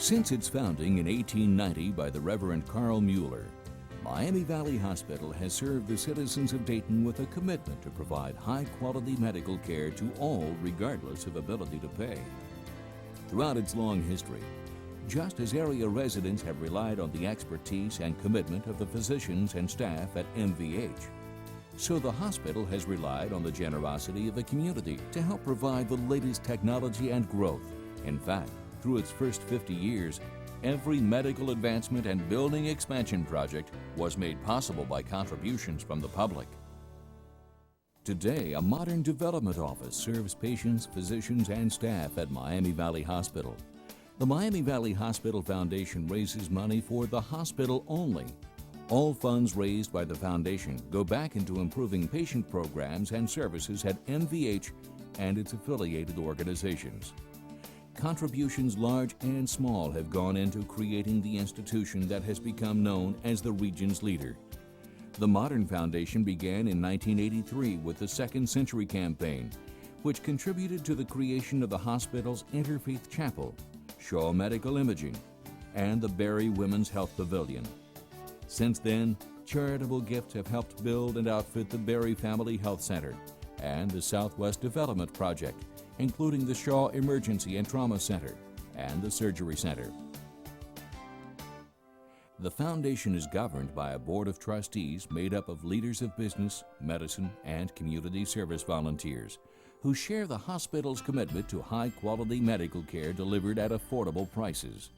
Since its founding in 1890 by the Reverend Carl Mueller, Miami Valley Hospital has served the citizens of Dayton with a commitment to provide high-quality medical care to all regardless of ability to pay. Throughout its long history, just as area residents have relied on the expertise and commitment of the physicians and staff at MVH, so the hospital has relied on the generosity of the community to help provide the latest technology and growth. In fact, through its first 50 years, every medical advancement and building expansion project was made possible by contributions from the public. Today, a modern development office serves patients, physicians, and staff at Miami Valley Hospital. The Miami Valley Hospital Foundation raises money for the hospital only. All funds raised by the foundation go back into improving patient programs and services at MVH and its affiliated organizations. Contributions large and small have gone into creating the institution that has become known as the region's leader. The Modern Foundation began in 1983 with the Second Century Campaign, which contributed to the creation of the hospital's Interfaith Chapel, Shaw Medical Imaging, and the Berry Women's Health Pavilion. Since then, charitable gifts have helped build and outfit the Berry Family Health Center and the Southwest Development Project, including the Shaw Emergency and Trauma Center and the Surgery Center. The foundation is governed by a board of trustees made up of leaders of business, medicine, and community service volunteers who share the hospital's commitment to high-quality medical care delivered at affordable prices.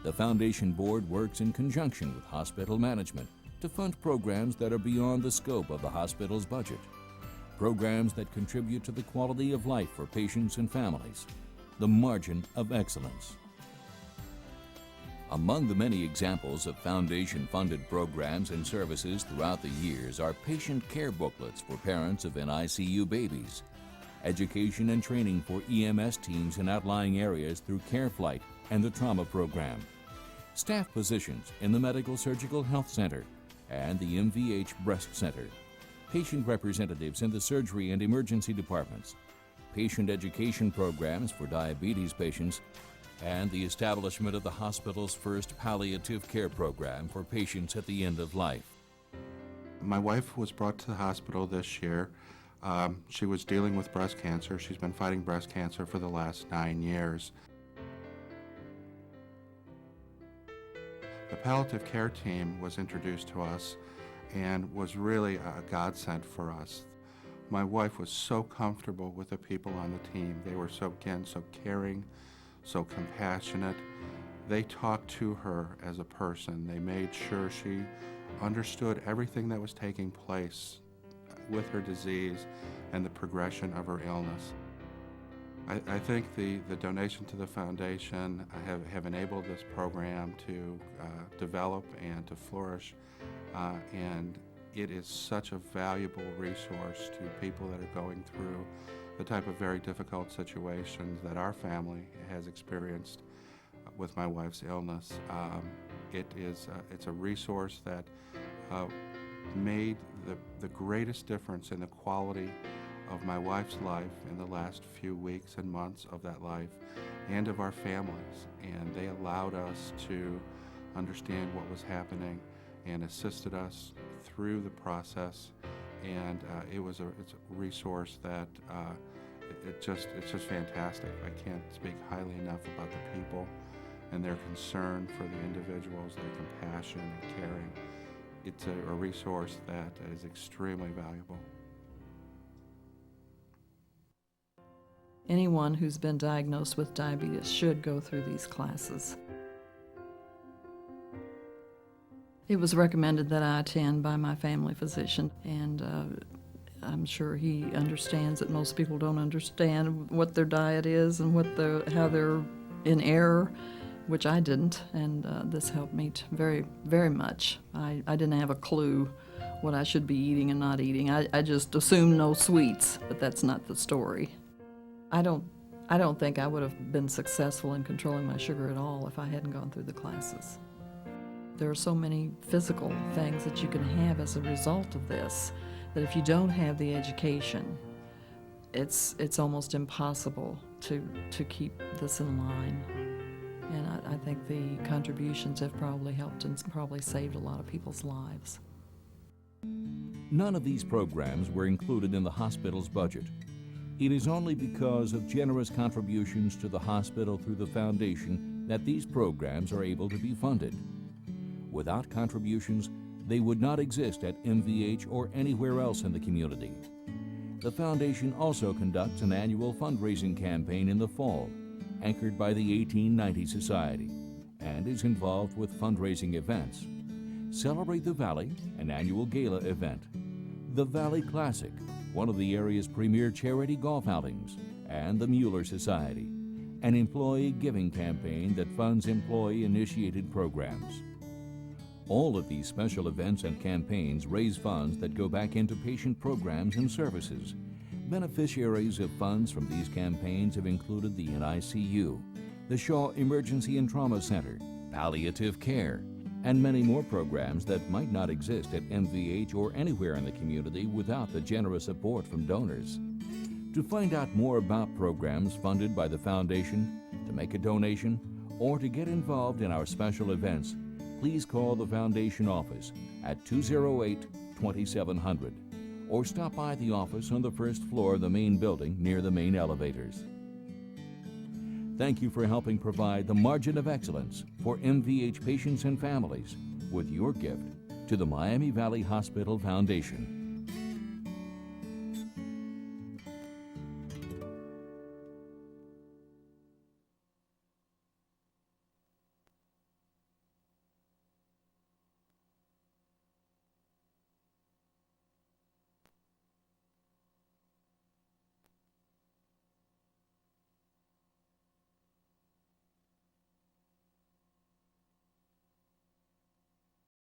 The foundation board works in conjunction with hospital management to fund programs that are beyond the scope of the hospital's budget, programs that contribute to the quality of life for patients and families, the margin of excellence. Among the many examples of foundation-funded programs and services throughout the years are patient care booklets for parents of NICU babies, education and training for EMS teams in outlying areas through CareFlight and the trauma program, staff positions in the Medical Surgical Health Center and the MVH Breast Center, patient representatives in the surgery and emergency departments, patient education programs for diabetes patients, and the establishment of the hospital's first palliative care program for patients at the end of life. My wife was brought to the hospital this year. She was dealing with breast cancer. She's been fighting breast cancer for the last 9 years. The palliative care team was introduced to us and was really a godsend for us. My wife was so comfortable with the people on the team. They were so caring, so compassionate. They talked to her as a person. They made sure she understood everything that was taking place with her disease and the progression of her illness. I think the donation to the foundation have enabled this program to develop and to flourish, and it is such a valuable resource to people that are going through the type of very difficult situations that our family has experienced with my wife's illness. It's a resource that made the greatest difference in the quality of my wife's life in the last few weeks and months of that life and of our families. And they allowed us to understand what was happening and assisted us through the process. And it's a resource that it's just fantastic. I can't speak highly enough about the people and their concern for the individuals, their compassion and caring. It's a resource that is extremely valuable. Anyone who's been diagnosed with diabetes should go through these classes. It was recommended that I attend by my family physician, and I'm sure he understands that most people don't understand what their diet is and how they're in error, which I didn't, and this helped me very, very much. I didn't have a clue what I should be eating and not eating. I just assumed no sweets, but that's not the story. I don't think I would have been successful in controlling my sugar at all if I hadn't gone through the classes. There are so many physical things that you can have as a result of this that if you don't have the education, it's almost impossible to keep this in line. And I think the contributions have probably helped and probably saved a lot of people's lives. None of these programs were included in the hospital's budget. It is only because of generous contributions to the hospital through the foundation that these programs are able to be funded. Without contributions, they would not exist at MVH or anywhere else in the community. The foundation also conducts an annual fundraising campaign in the fall, anchored by the 1890 Society, and is involved with fundraising events. Celebrate the Valley, an annual gala event. The Valley Classic, one of the area's premier charity golf outings, and the Mueller Society, an employee giving campaign that funds employee-initiated programs. All of these special events and campaigns raise funds that go back into patient programs and services. Beneficiaries of funds from these campaigns have included the NICU, the Shaw Emergency and Trauma Center, palliative care, and many more programs that might not exist at MVH or anywhere in the community without the generous support from donors. To find out more about programs funded by the Foundation, to make a donation, or to get involved in our special events, please call the Foundation office at 208-2700 or stop by the office on the first floor of the main building near the main elevators. Thank you for helping provide the margin of excellence for MVH patients and families with your gift to the Miami Valley Hospital Foundation.